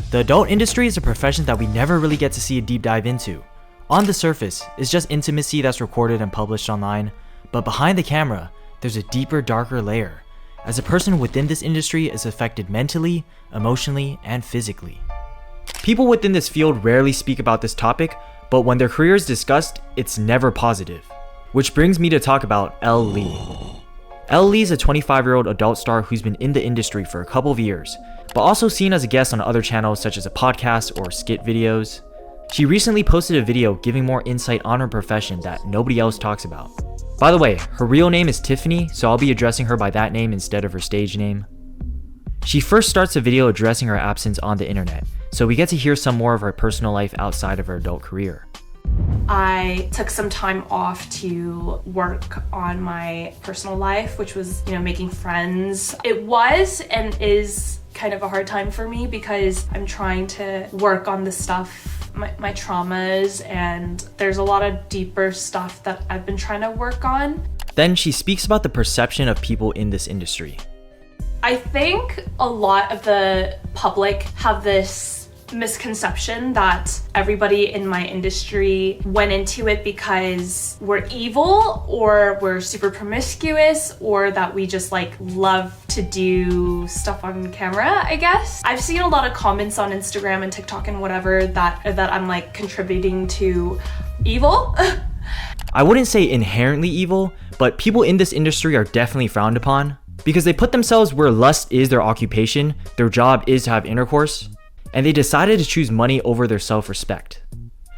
The adult industry is a profession that we never really get to see a deep dive into. On the surface, it's just intimacy that's recorded and published online, but behind the camera, there's a deeper, darker layer, as a person within this industry is affected mentally, emotionally, and physically. People within this field rarely speak about this topic, but when their career is discussed, it's never positive. Which brings me to talk about Elle Lee. Elle Lee is a 25-year-old adult star who's been in the industry for a couple of years, but also seen as a guest on other channels such as a podcast or skit videos. She recently posted a video giving more insight on her profession that nobody else talks about. By the way, her real name is Tiffany, so I'll be addressing her by that name instead of her stage name. She first starts the video addressing her absence on the internet, so we get to hear some more of her personal life outside of her adult career. I took some time off to work on my personal life, which was, making friends. It was and is kind of a hard time for me because I'm trying to work on the stuff, my traumas, and there's a lot of deeper stuff that I've been trying to work on. Then she speaks about the perception of people in this industry. I think a lot of the public have this misconception that everybody in my industry went into it because we're evil or we're super promiscuous or that we just love to do stuff on camera, I guess. I've seen a lot of comments on Instagram and TikTok and whatever that I'm contributing to evil. I wouldn't say inherently evil, but people in this industry are definitely frowned upon because they put themselves where lust is their occupation, their job is to have intercourse, and they decided to choose money over their self-respect.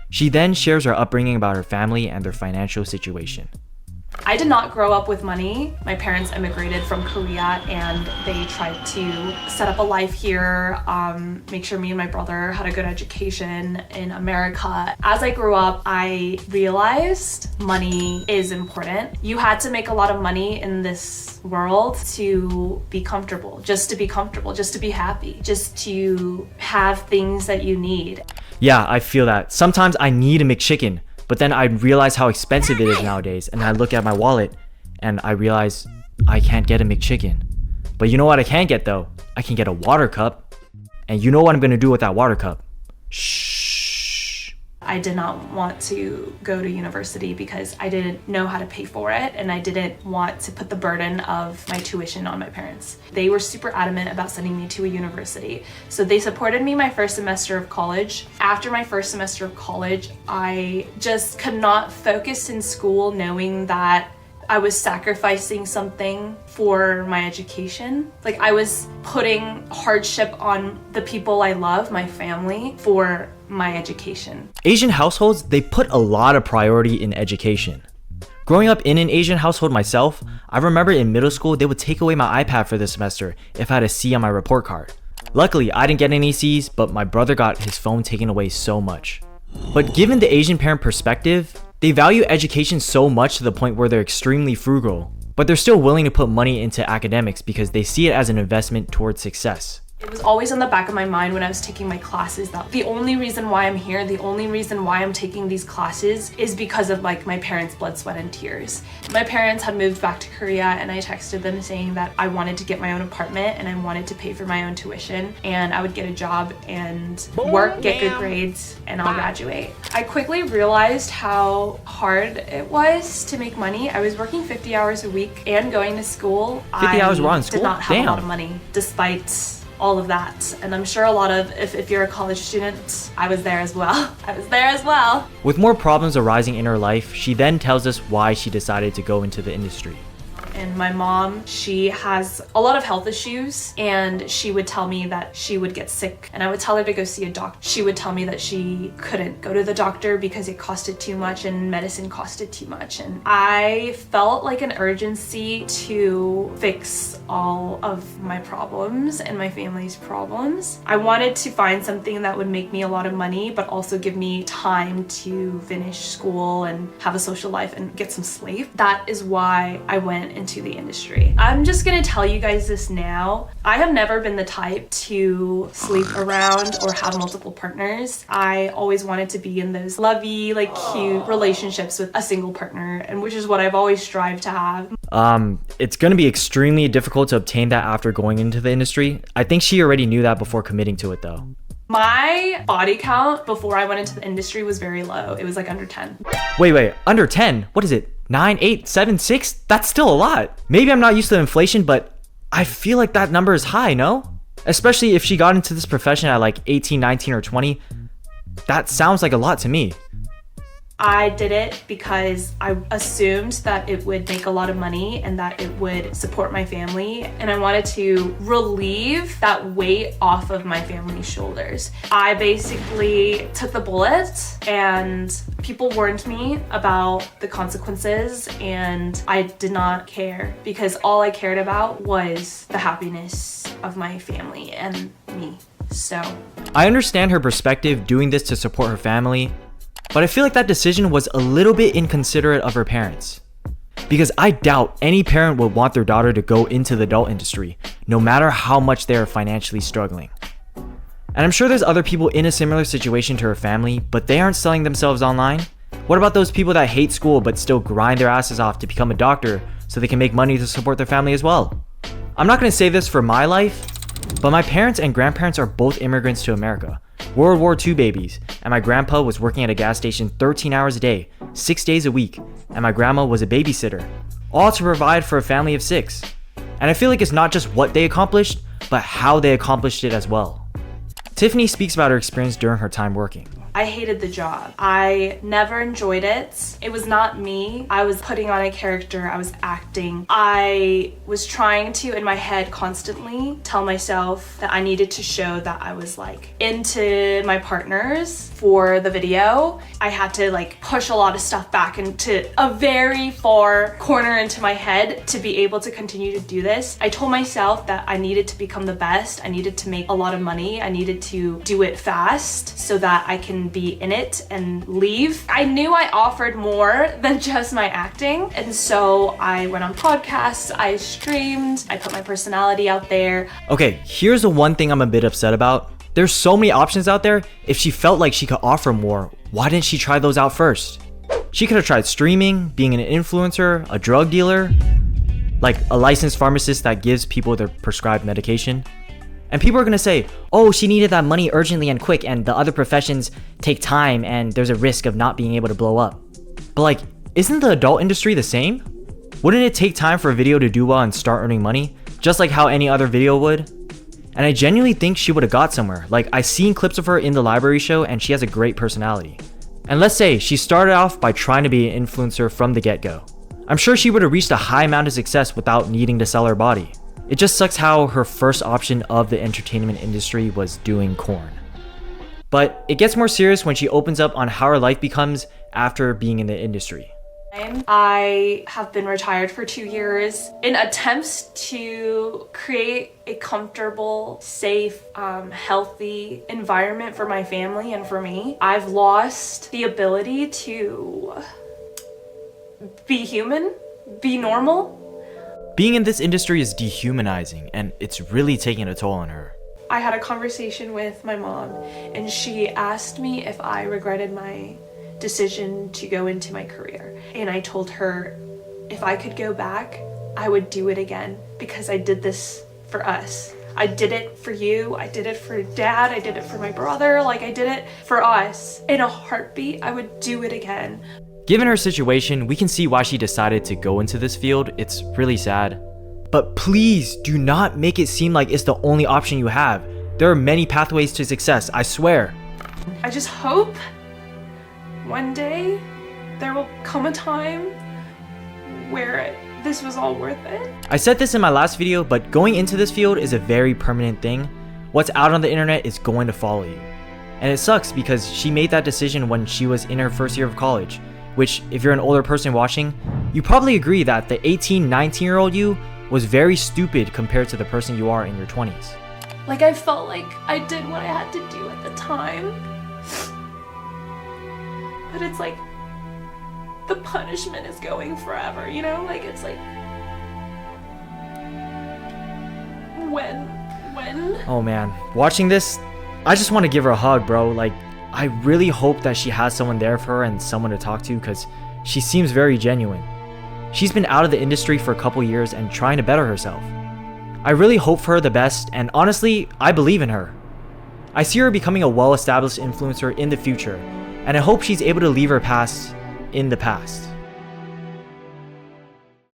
She then shares her upbringing about her family and their financial situation. I did not grow up with money. My parents immigrated from Korea and they tried to set up a life here, make sure me and my brother had a good education in America. As I grew up, I realized money is important. You had to make a lot of money in this world to be comfortable, just to be happy, just to have things that you need. Yeah, I feel that. Sometimes I need a McChicken, but then I realize how expensive it is nowadays, and I look at my wallet and I realize I can't get a McChicken. But you know what I can get though? I can get a water cup. And you know what I'm gonna do with that water cup? Shh. I did not want to go to university because I didn't know how to pay for it, and I didn't want to put the burden of my tuition on my parents. They were super adamant about sending me to a university, so they supported me my first semester of college. After my first semester of college, I just could not focus in school knowing that I was sacrificing something for my education. I was putting hardship on the people I love, my family, for my education. Asian households, they put a lot of priority in education. Growing up in an Asian household myself, I remember in middle school they would take away my iPad for the semester if I had a C on my report card. Luckily, I didn't get any C's, but my brother got his phone taken away so much. But given the Asian parent perspective, they value education so much to the point where they're extremely frugal, but they're still willing to put money into academics because they see it as an investment towards success. It was always on the back of my mind when I was taking my classes that the only reason why I'm here, the only reason why I'm taking these classes is because of my parents' blood, sweat, and tears. My parents had moved back to Korea and I texted them saying that I wanted to get my own apartment and I wanted to pay for my own tuition, and I would get a job and work, get good grades, and I'll graduate. I quickly realized how hard it was to make money. I was working 50 hours a week and going to school. 50 hours we're on school? Did not have Damn. a lot of money despite all of that. And I'm sure a lot of, if you're a college student, I was there as well. With more problems arising in her life, she then tells us why she decided to go into the industry. And my mom, she has a lot of health issues, and she would tell me that she would get sick and I would tell her to go see a doctor. She would tell me that she couldn't go to the doctor because it costed too much and medicine costed too much. And I felt like an urgency to fix all of my problems and my family's problems. I wanted to find something that would make me a lot of money, but also give me time to finish school and have a social life and get some sleep. That is why I went into the industry. I'm just gonna tell you guys this now. I have never been the type to sleep around or have multiple partners. I always wanted to be in those lovey, cute relationships with a single partner, and which is what I've always strived to have. It's gonna be extremely difficult to obtain that after going into the industry. I think she already knew that before committing to it though. My body count before I went into the industry was very low. It was like under 10. Wait, under 10? What is it? 9, 8, 7, 6? That's still a lot. Maybe I'm not used to inflation, but I feel like that number is high, no? Especially if she got into this profession at like 18, 19, or 20. That sounds like a lot to me. I did it because I assumed that it would make a lot of money and that it would support my family, and I wanted to relieve that weight off of my family's shoulders. I basically took the bullet, and people warned me about the consequences, and I did not care because all I cared about was the happiness of my family and me. So I understand her perspective doing this to support her family, but I feel like that decision was a little bit inconsiderate of her parents. Because I doubt any parent would want their daughter to go into the adult industry, no matter how much they are financially struggling. And I'm sure there's other people in a similar situation to her family, but they aren't selling themselves online. What about those people that hate school but still grind their asses off to become a doctor so they can make money to support their family as well? I'm not going to say this for my life, but my parents and grandparents are both immigrants to America. World War II babies, and my grandpa was working at a gas station 13 hours a day, 6 days a week, and my grandma was a babysitter, all to provide for a family of 6. And I feel like it's not just what they accomplished, but how they accomplished it as well. Tiffany speaks about her experience during her time working. I hated the job. I never enjoyed it. It was not me. I was putting on a character. I was acting. I was trying to, in my head, constantly tell myself that I needed to show that I was like into my partners for the video. I had to like push a lot of stuff back into a very far corner into my head to be able to continue to do this. I told myself that I needed to become the best. I needed to make a lot of money. I needed to do it fast so that I can be in it and leave. I knew I offered more than just my acting, and so I went on podcasts, I streamed, I put my personality out there. Okay, here's the one thing I'm a bit upset about. There's so many options out there. If she felt like she could offer more, why didn't she try those out first? She could have tried streaming, being an influencer, a drug dealer, like a licensed pharmacist that gives people their prescribed medication. And people are gonna say, oh, she needed that money urgently and quick, and the other professions take time and there's a risk of not being able to blow up. But like, isn't the adult industry the same? Wouldn't it take time for a video to do well and start earning money? Just like how any other video would? And I genuinely think she would have got somewhere. Like, I've seen clips of her in the library show and she has a great personality. And let's say she started off by trying to be an influencer from the get-go. I'm sure she would have reached a high amount of success without needing to sell her body. It just sucks how her first option of the entertainment industry was doing corn. But it gets more serious when she opens up on how her life becomes after being in the industry. I have been retired for 2 years in attempts to create a comfortable, safe, healthy environment for my family and for me. I've lost the ability to be human, be normal. Being in this industry is dehumanizing, and it's really taking a toll on her. I had a conversation with my mom, and she asked me if I regretted my decision to go into my career. And I told her if I could go back, I would do it again, because I did this for us. I did it for you, I did it for Dad, I did it for my brother, like I did it for us. In a heartbeat, I would do it again. Given her situation, we can see why she decided to go into this field. It's really sad. But please do not make it seem like it's the only option you have. There are many pathways to success, I swear. I just hope one day there will come a time where this was all worth it. I said this in my last video, but going into this field is a very permanent thing. What's out on the internet is going to follow you. And it sucks because she made that decision when she was in her first year of college, which, if you're an older person watching, you probably agree that the 18, 19-year-old you was very stupid compared to the person you are in your 20s. Like, I felt like I did what I had to do at the time. But it's like, the punishment is going forever, you know? Like, it's like, when? Oh man, watching this, I just want to give her a hug, bro. Like, I really hope that she has someone there for her and someone to talk to, because she seems very genuine. She's been out of the industry for a couple years and trying to better herself. I really hope for her the best, and honestly, I believe in her. I see her becoming a well-established influencer in the future, and I hope she's able to leave her past in the past.